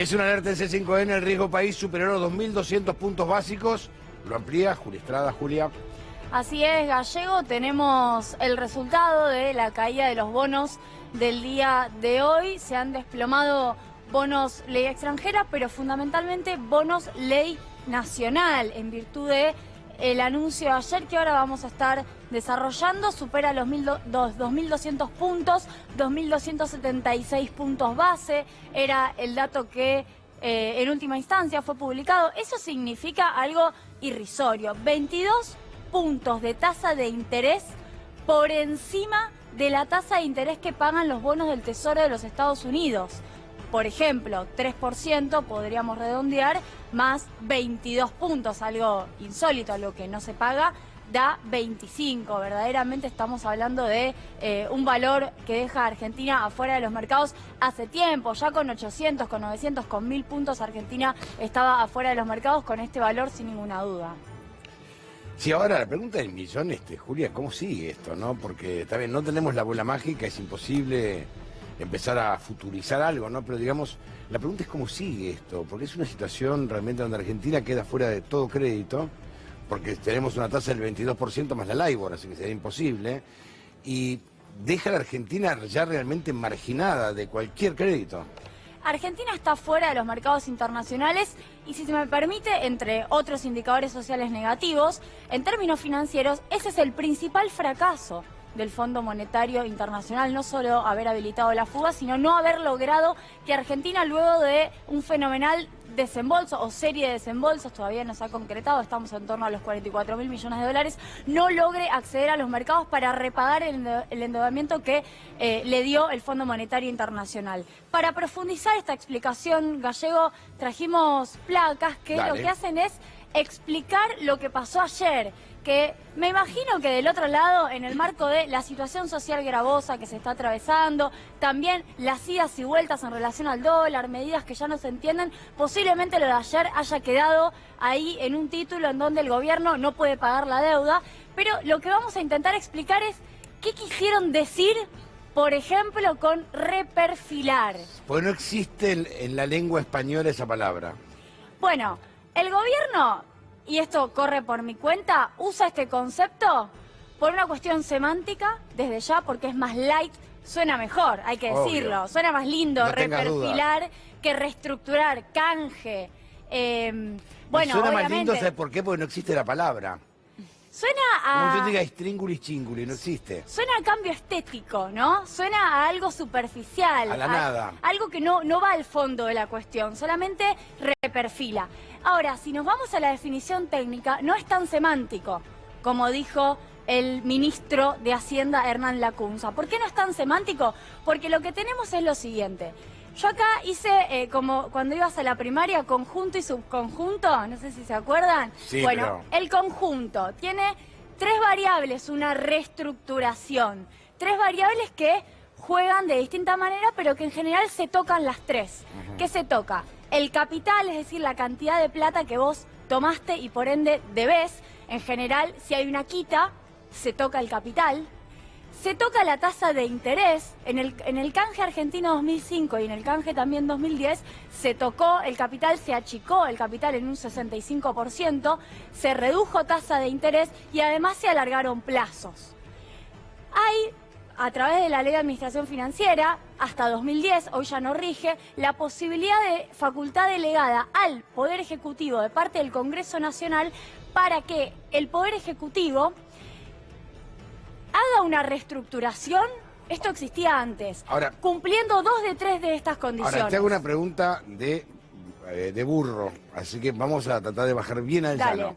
Es una alerta en C5N, el riesgo país superó los 2.200 puntos básicos. Lo amplía Julia Estrada. Julia. Así es, Gallego, tenemos el resultado de la caída de los bonos del día de hoy. Se han desplomado bonos ley extranjera, pero fundamentalmente bonos ley nacional, en virtud de el anuncio de ayer que ahora vamos a estar desarrollando. Supera los 2.200 puntos, 2.276 puntos base, era el dato que en última instancia fue publicado. Eso significa algo irrisorio, 22 puntos de tasa de interés por encima de la tasa de interés que pagan los bonos del Tesoro de los Estados Unidos. Por ejemplo, 3% podríamos redondear, más 22 puntos, algo insólito, algo que no se paga, da 25. Verdaderamente estamos hablando de un valor que deja a Argentina afuera de los mercados hace tiempo. Ya con 800, con 900, con 1.000 puntos Argentina estaba afuera de los mercados con este valor sin ninguna duda. Sí, ahora la pregunta del millón, Julia, ¿cómo sigue esto, no? Porque está bien, no tenemos la bola mágica, es imposible empezar a futurizar algo, ¿no? Pero digamos, la pregunta es cómo sigue esto, porque es una situación realmente donde Argentina queda fuera de todo crédito, porque tenemos una tasa del 22% más la LIBOR, así que sería imposible, y deja a la Argentina ya realmente marginada de cualquier crédito. Argentina está fuera de los mercados internacionales y, si se me permite, entre otros indicadores sociales negativos, en términos financieros, ese es el principal fracaso del Fondo Monetario Internacional, no solo haber habilitado la fuga, sino no haber logrado que Argentina, luego de un fenomenal desembolso o serie de desembolsos, todavía no se ha concretado, estamos en torno a los 44.000 millones de dólares, no logre acceder a los mercados para repagar el endeudamiento que le dio el Fondo Monetario Internacional. Para profundizar esta explicación, Gallego, trajimos placas que lo que hacen es explicar lo que pasó ayer, que me imagino que del otro lado, en el marco de la situación social gravosa que se está atravesando, también las idas y vueltas en relación al dólar, medidas que ya no se entienden, posiblemente lo de ayer haya quedado ahí en un título en donde el gobierno no puede pagar la deuda, pero lo que vamos a intentar explicar es qué quisieron decir, por ejemplo, con reperfilar. Pues no existe en la lengua española esa palabra. Bueno, el gobierno, y esto corre por mi cuenta, usa este concepto por una cuestión semántica, desde ya, porque es más light, suena mejor, hay que decirlo. Obvio. Suena más lindo no reperfilar que reestructurar, canje. Bueno, suena obviamente, más lindo, ¿sabes por qué? Porque no existe la palabra. Suena a... Como yo diga stringulis chinguli, no existe. Suena a cambio estético, ¿no? Suena a algo superficial. A la nada. Algo que no va al fondo de la cuestión, solamente reperfila. Ahora, si nos vamos a la definición técnica, no es tan semántico, como dijo el ministro de Hacienda, Hernán Lacunza. ¿Por qué no es tan semántico? Porque lo que tenemos es lo siguiente. Yo acá hice, como cuando ibas a la primaria, conjunto y subconjunto, no sé si se acuerdan. Sí, bueno, pero... el conjunto tiene tres variables, una reestructuración. Tres variables que juegan de distinta manera, pero que en general se tocan las tres. ¿Qué se toca? El capital, es decir, la cantidad de plata que vos tomaste y por ende debés. En general, si hay una quita, se toca el capital. Se toca la tasa de interés. En el canje argentino 2005 y en el canje también 2010 se tocó el capital, se achicó el capital en un 65%, se redujo tasa de interés y además se alargaron plazos. Hay, a través de la Ley de Administración Financiera, hasta 2010, hoy ya no rige, la posibilidad de facultad delegada al Poder Ejecutivo de parte del Congreso Nacional para que el Poder Ejecutivo haga una reestructuración. Esto existía antes, ahora, cumpliendo 2 de 3 de estas condiciones. Ahora, te hago una pregunta de burro, así que vamos a tratar de bajar bien al llano.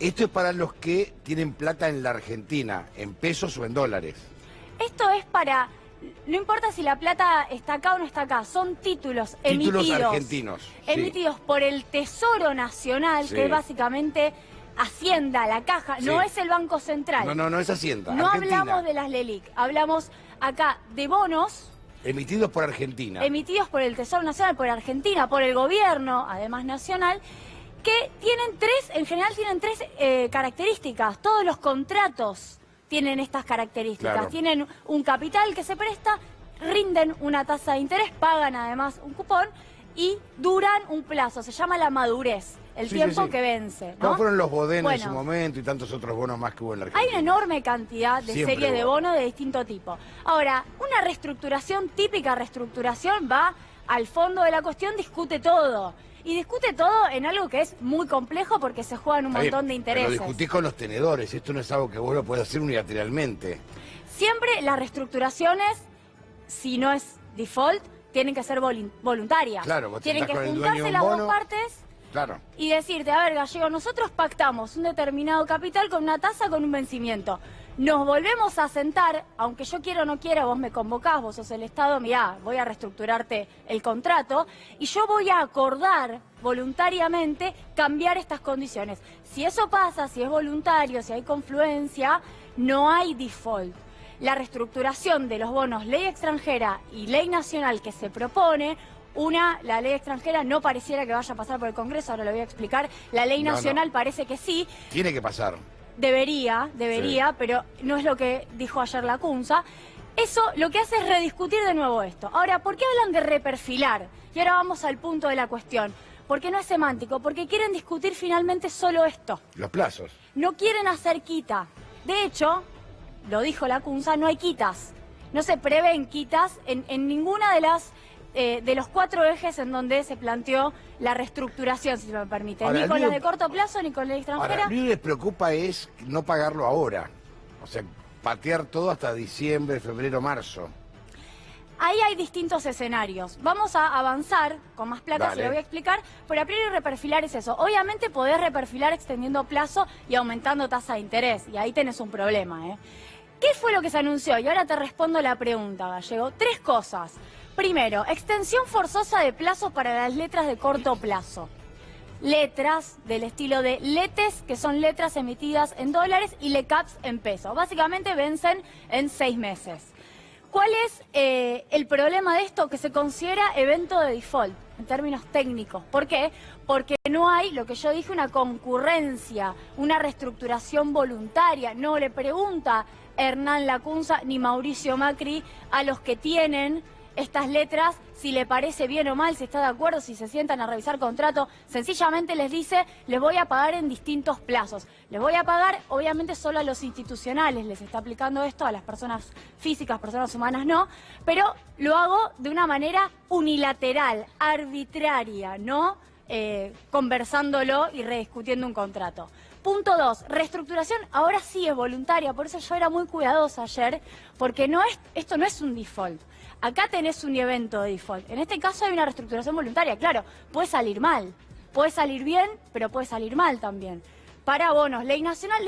Esto es para los que tienen plata en la Argentina, en pesos o en dólares. Esto es para, no importa si la plata está acá o no está acá, son títulos argentinos. Emitidos por el Tesoro Nacional, que es básicamente Hacienda, la caja, no es el Banco Central. No es Hacienda. No Argentina. hablamos de las LELIC, hablamos acá de bonos. Emitidos por Argentina. Emitidos por el Tesoro Nacional, por Argentina, por el gobierno, además nacional, que tienen en general tienen tres características. Todos los contratos tienen estas características. Claro. Tienen un capital que se presta, rinden una tasa de interés, pagan además un cupón y duran un plazo, se llama la madurez, el tiempo que vence, ¿no? ¿Cómo fueron los bodenos Bueno, en su momento y tantos otros bonos más que hubo en la Argentina? hay una enorme cantidad de Siempre series de hubo. bonos de distinto tipo. Ahora, una reestructuración, típica reestructuración, va al fondo de la cuestión, discute todo. Y discute todo en algo que es muy complejo porque se juegan un Está bien, montón de intereses. Pero discutís con los tenedores, esto no es algo que vos lo podés hacer unilateralmente. Siempre las reestructuraciones, si no es default, tienen que ser voluntarias. Claro, vos te tienen que sentás con el dueño juntarse de un las dos bono. partes Claro. y decirte, a ver, Gallego, nosotros pactamos un determinado capital con una tasa, con un vencimiento. Nos volvemos a sentar, aunque yo quiera o no quiera, vos me convocás, vos sos el Estado, mirá, voy a reestructurarte el contrato y yo voy a acordar voluntariamente cambiar estas condiciones. Si eso pasa, si es voluntario, si hay confluencia, no hay default. La reestructuración de los bonos ley extranjera y ley nacional que se propone, la ley extranjera no pareciera que vaya a pasar por el Congreso, ahora lo voy a explicar, la ley nacional parece que sí. Tiene que pasar. Debería, Sí. pero no es lo que dijo ayer la CUNSA. Eso lo que hace es rediscutir de nuevo esto. Ahora, ¿por qué hablan de reperfilar? Y ahora vamos al punto de la cuestión. Porque no es semántico, porque quieren discutir finalmente solo esto. Los plazos. No quieren hacer quita. De hecho, lo dijo la CUNSA, no hay quitas. No se prevén quitas en ninguna de los 4 ejes en donde se planteó la reestructuración, si se me permite. Ahora, Ni con el mío- las de corto plazo, ni con la extranjera. Ahora, lo que les preocupa es no pagarlo ahora. O sea, patear todo hasta diciembre, febrero, marzo. Ahí hay distintos escenarios. Vamos a avanzar con más placas, Dale. y lo voy a explicar, pero a priori reperfilar es eso. Obviamente podés reperfilar extendiendo plazo y aumentando tasa de interés, y ahí tenés un problema, ¿eh? ¿Qué fue lo que se anunció? Y ahora te respondo la pregunta, Gallego. 3 cosas. Primero, extensión forzosa de plazos para las letras de corto plazo. Letras del estilo de LETES, que son letras emitidas en dólares, y LECAPs en pesos. Básicamente vencen en 6 meses. ¿Cuál es el problema de esto? Que se considera evento de default, en términos técnicos. ¿Por qué? Porque no hay, lo que yo dije, una concurrencia, una reestructuración voluntaria. No le pregunta Hernán Lacunza ni Mauricio Macri a los que tienen estas letras si le parece bien o mal, si está de acuerdo, si se sientan a revisar contrato. Sencillamente les dice, les voy a pagar en distintos plazos. Les voy a pagar, obviamente, solo a los institucionales. Les está aplicando esto, a las personas físicas, personas humanas no. Pero lo hago de una manera unilateral, arbitraria, no conversándolo y rediscutiendo un contrato. Punto 2, reestructuración ahora sí es voluntaria, por eso yo era muy cuidadosa ayer, porque esto no es un default. Acá tenés un evento de default. En este caso hay una reestructuración voluntaria, claro, puede salir mal, puede salir bien, pero puede salir mal también. Para bonos, ley nacional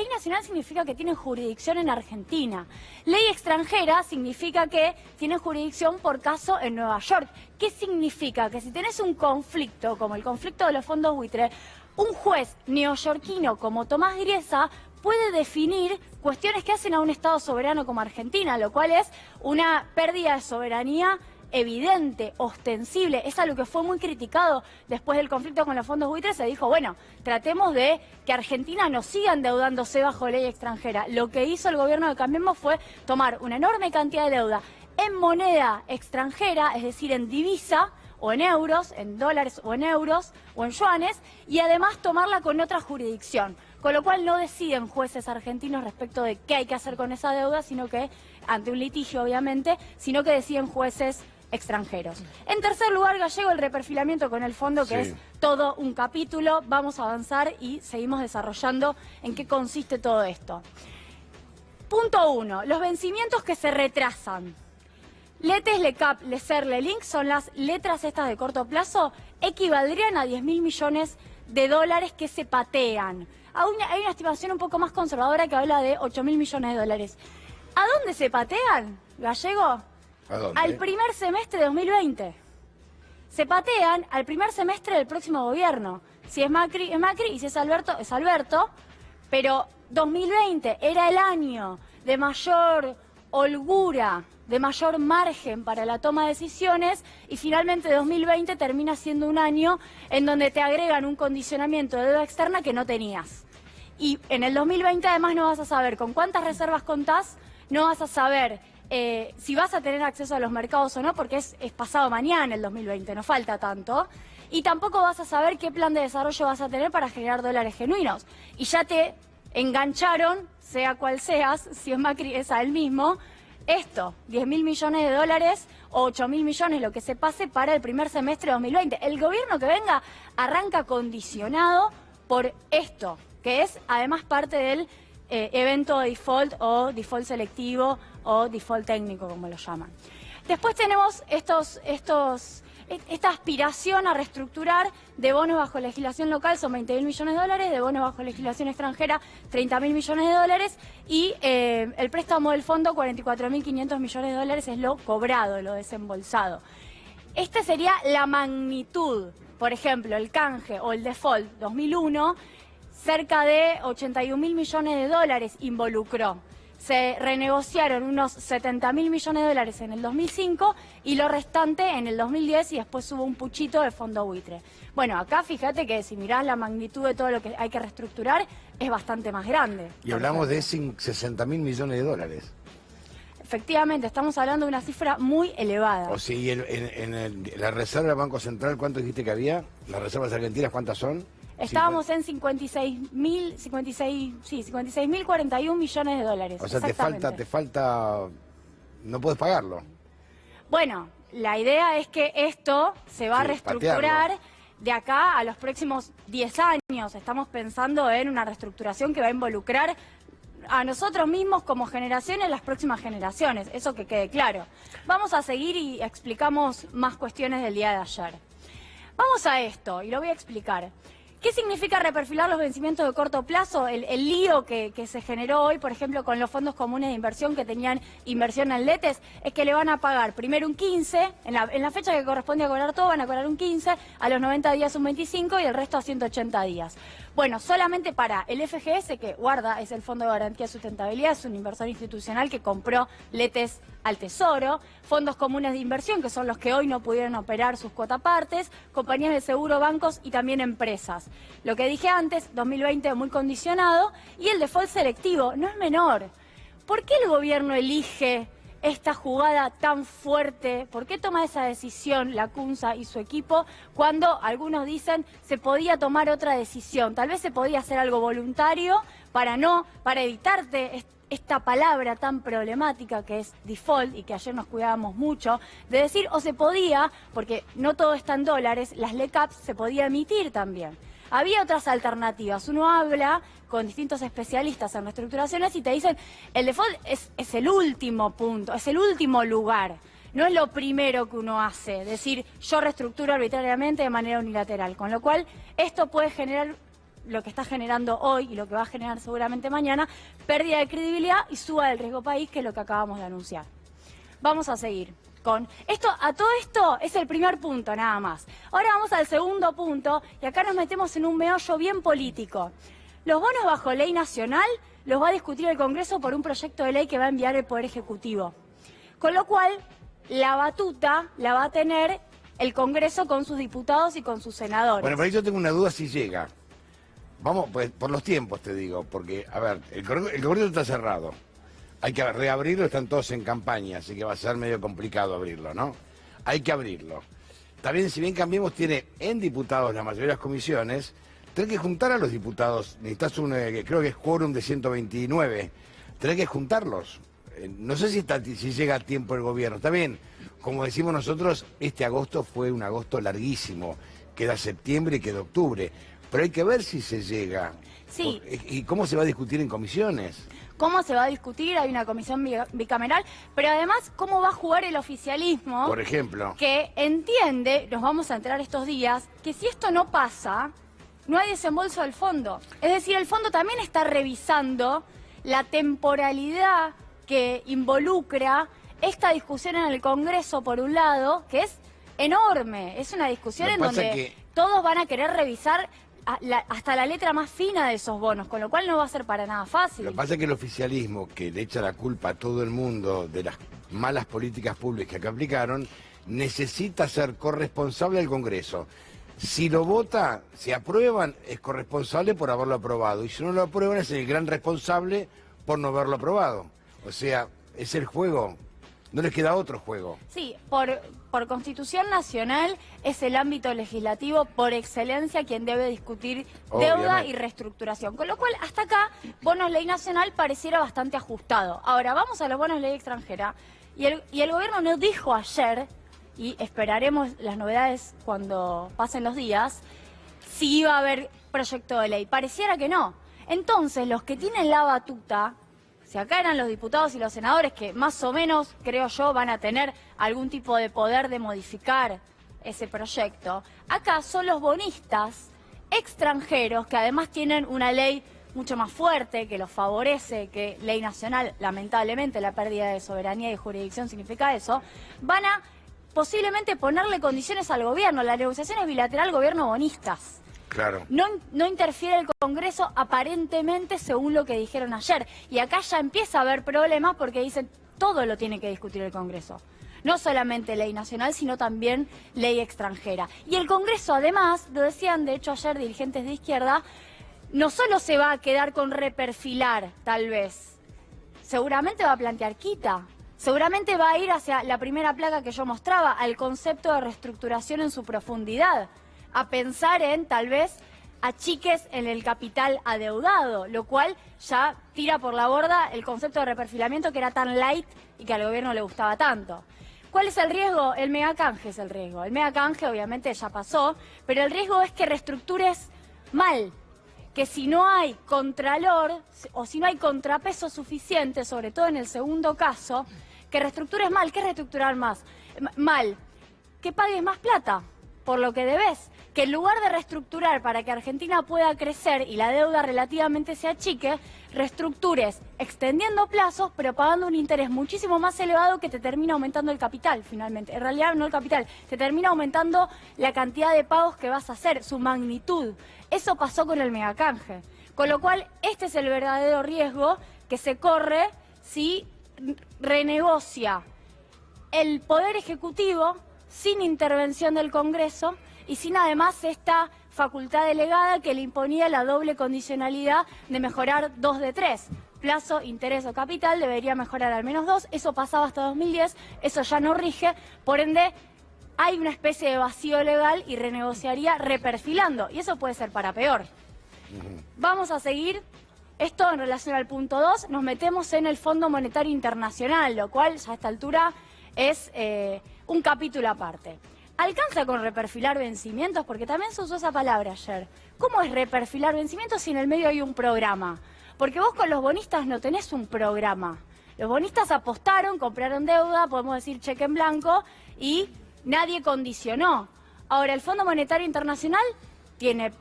significa que tienen jurisdicción en Argentina. Ley extranjera significa que tienen jurisdicción por caso en Nueva York. ¿Qué significa? Que si tenés un conflicto, como el conflicto de los fondos buitre, un juez neoyorquino como Tomás Griesa puede definir cuestiones que hacen a un Estado soberano como Argentina, lo cual es una pérdida de soberanía evidente, ostensible. Es algo que fue muy criticado después del conflicto con los fondos buitres. Se dijo, bueno, tratemos de que Argentina no siga endeudándose bajo ley extranjera. Lo que hizo el gobierno de Cambiemos fue tomar una enorme cantidad de deuda en moneda extranjera, es decir, en divisa, o en euros, en dólares o en euros, o en yuanes, y además tomarla con otra jurisdicción. Con lo cual no deciden jueces argentinos respecto de qué hay que hacer con esa deuda, sino que, ante un litigio obviamente, sino que deciden jueces extranjeros. En tercer lugar, Gallego, el reperfilamiento con el fondo, que es todo un capítulo. Vamos a avanzar y seguimos desarrollando en qué consiste todo esto. Punto 1, los vencimientos que se retrasan. LETES, LECAP, LECER, LELINC son las letras estas de corto plazo, equivaldrían a 10.000 millones de dólares que se patean. Hay una estimación un poco más conservadora que habla de 8.000 millones de dólares. ¿A dónde se patean, Gallego? ¿A dónde? Al primer semestre de 2020. Se patean al primer semestre del próximo gobierno. Si es Macri, es Macri, y si es Alberto, es Alberto. Pero 2020 era el año de mayor holgura, de mayor margen para la toma de decisiones, y finalmente 2020 termina siendo un año en donde te agregan un condicionamiento de deuda externa que no tenías. Y en el 2020 además no vas a saber con cuántas reservas contás, no vas a saber si vas a tener acceso a los mercados o no, porque es pasado mañana el 2020, no falta tanto. Y tampoco vas a saber qué plan de desarrollo vas a tener para generar dólares genuinos. Y ya te engancharon, sea cual seas, si es Macri es a él mismo, esto, 10.000 millones de dólares o 8.000 millones, lo que se pase para el primer semestre de 2020. El gobierno que venga arranca condicionado por esto, que es además parte del evento de default o default selectivo o default técnico, como lo llaman. Después tenemos esta aspiración a reestructurar de bonos bajo legislación local, son 20.000 millones de dólares, de bonos bajo legislación extranjera, 30.000 millones de dólares, y el préstamo del fondo, 44.500 millones de dólares, es lo cobrado, lo desembolsado. Esta sería la magnitud. Por ejemplo, el canje o el default 2001, cerca de 81.000 millones de dólares involucró. Se renegociaron unos 70.000 millones de dólares en el 2005 y lo restante en el 2010, y después hubo un puchito de fondo buitre. Bueno, acá fíjate que si mirás la magnitud de todo lo que hay que reestructurar, es bastante más grande. Y hablamos de 60.000 millones de dólares. Efectivamente, estamos hablando de una cifra muy elevada. O sea, y la reserva del Banco Central, ¿cuánto dijiste que había? ¿Las reservas argentinas cuántas son? Estábamos en 56.041 millones de dólares. O sea, te falta, no puedes pagarlo. Bueno, la idea es que esto se va a reestructurar patearlo. De acá a los próximos 10 años. Estamos pensando en una reestructuración que va a involucrar a nosotros mismos como generación en las próximas generaciones. Eso que quede claro. Vamos a seguir y explicamos más cuestiones del día de ayer. Vamos a esto, y lo voy a explicar. ¿Qué significa reperfilar los vencimientos de corto plazo? El lío que se generó hoy, por ejemplo, con los fondos comunes de inversión que tenían inversión en LETES, es que le van a pagar primero un 15, en la fecha que corresponde a cobrar todo, van a cobrar un 15, a los 90 días un 25 y el resto a 180 días. Bueno, solamente para el FGS, que guarda, es el Fondo de Garantía de Sustentabilidad, es un inversor institucional que compró LETES al Tesoro, fondos comunes de inversión, que son los que hoy no pudieron operar sus cuotapartes, compañías de seguro, bancos y también empresas. Lo que dije antes, 2020 muy condicionado, y el default selectivo no es menor. ¿Por qué el gobierno elige esta jugada tan fuerte? ¿Por qué toma esa decisión la CUNSA y su equipo cuando algunos dicen se podía tomar otra decisión? Tal vez se podía hacer algo voluntario para evitarte esta palabra tan problemática que es default, y que ayer nos cuidábamos mucho de decir, o se podía, porque no todo está en dólares, las LECAPs se podía emitir también. Había otras alternativas. Uno habla con distintos especialistas en reestructuraciones y te dicen, el default es el último punto, es el último lugar. No es lo primero que uno hace, decir, yo reestructuro arbitrariamente de manera unilateral. Con lo cual, esto puede generar lo que está generando hoy y lo que va a generar seguramente mañana, pérdida de credibilidad y suba del riesgo país, que es lo que acabamos de anunciar. Vamos a seguir con esto. A todo esto es el primer punto nada más. Ahora vamos al segundo punto, y acá nos metemos en un meollo bien político. Los bonos bajo ley nacional los va a discutir el Congreso por un proyecto de ley que va a enviar el Poder Ejecutivo. Con lo cual, la batuta la va a tener el Congreso con sus diputados y con sus senadores. Bueno, por ahí yo tengo una duda si llega. Vamos, pues, por los tiempos te digo, porque, a ver, el Congreso está cerrado. Hay que reabrirlo, están todos en campaña, así que va a ser medio complicado abrirlo, ¿no? Hay que abrirlo. También, si bien Cambiemos tiene en diputados la mayoría de las comisiones, tenés que juntar a los diputados. Necesitas creo que es quórum de 129. Tenés que juntarlos. No sé si llega a tiempo el gobierno. Está bien, como decimos nosotros, este agosto fue un agosto larguísimo. Queda septiembre y queda octubre. Pero hay que ver si se llega. Sí. ¿Y cómo se va a discutir en comisiones? ¿Cómo se va a discutir? Hay una comisión bicameral, pero además, ¿cómo va a jugar el oficialismo? Por ejemplo. Que entiende, nos vamos a enterar estos días, que si esto no pasa, no hay desembolso del fondo. Es decir, el fondo también está revisando la temporalidad que involucra esta discusión en el Congreso, por un lado, que es enorme. Es una discusión en donde todos van a querer revisar hasta la letra más fina de esos bonos, con lo cual no va a ser para nada fácil. Lo que pasa es que el oficialismo, que le echa la culpa a todo el mundo de las malas políticas públicas que aplicaron, necesita ser corresponsable del Congreso. Si lo vota, si aprueban, es corresponsable por haberlo aprobado. Y si no lo aprueban, es el gran responsable por no haberlo aprobado. O sea, es el juego No les queda otro juego. Sí, por Constitución Nacional es el ámbito legislativo por excelencia quien debe discutir deuda Obviamente. y reestructuración. Con lo cual, hasta acá, bonos ley nacional pareciera bastante ajustado. Ahora, vamos a los bonos ley extranjera. Y el gobierno nos dijo ayer, y esperaremos las novedades cuando pasen los días, si iba a haber proyecto de ley. Pareciera que no. Entonces, los que tienen la batuta, si acá eran los diputados y los senadores que más o menos, creo yo, van a tener algún tipo de poder de modificar ese proyecto, acá son los bonistas extranjeros que además tienen una ley mucho más fuerte que los favorece, que ley nacional, lamentablemente la pérdida de soberanía y jurisdicción significa eso, van a posiblemente ponerle condiciones al gobierno. La negociación es bilateral gobierno-bonistas. Claro. No interfiere el Congreso aparentemente según lo que dijeron ayer. Y acá ya empieza a haber problemas porque dicen todo lo tiene que discutir el Congreso. No solamente ley nacional, sino también ley extranjera. Y el Congreso además, lo decían de hecho ayer dirigentes de izquierda, no solo se va a quedar con reperfilar tal vez, seguramente va a plantear quita. Seguramente va a ir hacia la primera placa que yo mostraba, al concepto de reestructuración en su profundidad, a pensar en, tal vez, achiques en el capital adeudado, lo cual ya tira por la borda el concepto de reperfilamiento que era tan light y que al gobierno le gustaba tanto. ¿Cuál es el riesgo? El megacanje es el riesgo. El megacanje obviamente ya pasó, pero el riesgo es que reestructures mal, que si no hay contralor o si no hay contrapeso suficiente, sobre todo en el segundo caso, que reestructures mal. ¿Qué es reestructurar mal? Que pagues más plata por lo que debes, que en lugar de reestructurar para que Argentina pueda crecer y la deuda relativamente se achique, reestructures extendiendo plazos pero pagando un interés muchísimo más elevado que te termina aumentando el capital finalmente. En realidad no el capital, te termina aumentando la cantidad de pagos que vas a hacer, su magnitud. Eso pasó con el megacanje. Con lo cual este es el verdadero riesgo que se corre si renegocia el Poder Ejecutivo sin intervención del Congreso y sin además esta facultad delegada que le imponía la doble condicionalidad de mejorar 2 de 3. Plazo, interés o capital debería mejorar al menos 2. Eso pasaba hasta 2010, eso ya no rige, por ende hay una especie de vacío legal y renegociaría reperfilando. Y eso puede ser para peor. Vamos a seguir. Esto en relación al punto 2, nos metemos en el Fondo Monetario Internacional, lo cual ya a esta altura es un capítulo aparte. ¿Alcanza con reperfilar vencimientos? Porque también se usó esa palabra ayer. ¿Cómo es reperfilar vencimientos si en el medio hay un programa? Porque vos con los bonistas no tenés un programa. Los bonistas apostaron, compraron deuda, podemos decir cheque en blanco, y nadie condicionó. Ahora, el Fondo Monetario Internacional tiene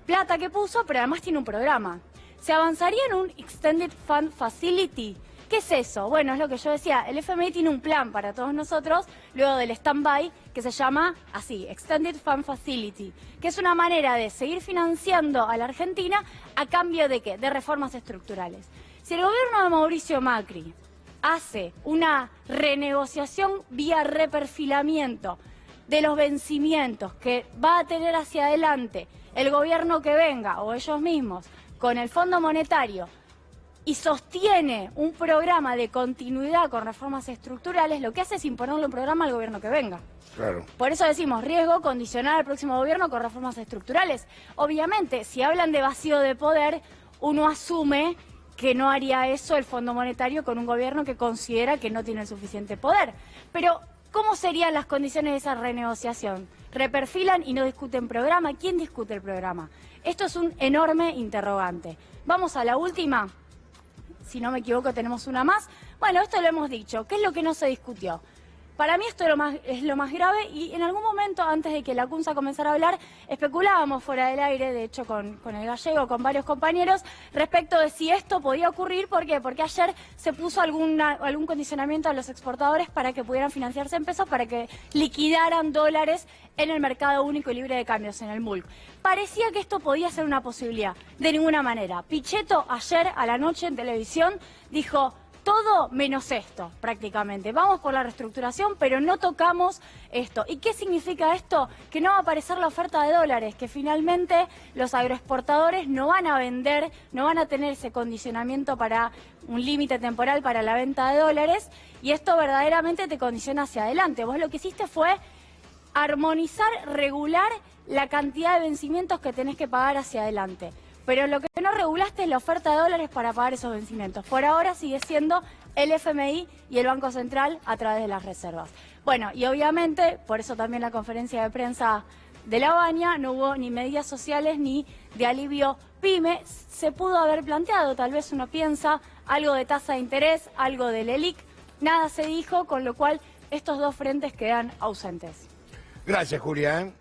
plata que puso, pero además tiene un programa. ¿Se avanzaría en un Extended Fund Facility? ¿Qué es eso? Bueno, es lo que yo decía, el FMI tiene un plan para todos nosotros, luego del stand-by, que se llama así, Extended Fund Facility, que es una manera de seguir financiando a la Argentina a cambio de ¿qué? De reformas estructurales. Si el gobierno de Mauricio Macri hace una renegociación vía reperfilamiento de los vencimientos que va a tener hacia adelante el gobierno que venga o ellos mismos con el Fondo Monetario, y sostiene un programa de continuidad con reformas estructurales, lo que hace es imponerle un programa al gobierno que venga. Claro. Por eso decimos, riesgo condicionar al próximo gobierno con reformas estructurales. Obviamente, si hablan de vacío de poder, uno asume que no haría eso el Fondo Monetario con un gobierno que considera que no tiene el suficiente poder. Pero, ¿cómo serían las condiciones de esa renegociación? ¿Reperfilan y no discuten programa? ¿Quién discute el programa? Esto es un enorme interrogante. Vamos a la última. Si no me equivoco, tenemos una más. Bueno, esto lo hemos dicho. ¿Qué es lo que no se discutió? Para mí esto es lo más grave y en algún momento, antes de que la CUNSA comenzara a hablar, especulábamos fuera del aire, de hecho con el gallego, con varios compañeros, respecto de si esto podía ocurrir. ¿Por qué? Porque ayer se puso algún condicionamiento a los exportadores para que pudieran financiarse en pesos, para que liquidaran dólares en el mercado único y libre de cambios, en el MULC. Parecía que esto podía ser una posibilidad. De ninguna manera. Pichetto ayer a la noche en televisión dijo: todo menos esto, prácticamente. Vamos por la reestructuración, pero no tocamos esto. ¿Y qué significa esto? Que no va a aparecer la oferta de dólares, que finalmente los agroexportadores no van a vender, no van a tener ese condicionamiento para un límite temporal para la venta de dólares, y esto verdaderamente te condiciona hacia adelante. Vos lo que hiciste fue armonizar, regular la cantidad de vencimientos que tenés que pagar hacia adelante. Pero lo que no regulaste es la oferta de dólares para pagar esos vencimientos. Por ahora sigue siendo el FMI y el Banco Central a través de las reservas. Bueno, y obviamente, por eso también la conferencia de prensa de La Baña, no hubo ni medidas sociales ni de alivio PYME. Se pudo haber planteado, tal vez uno piensa, algo de tasa de interés, algo del ELIC. Nada se dijo, con lo cual estos dos frentes quedan ausentes. Gracias, Julia.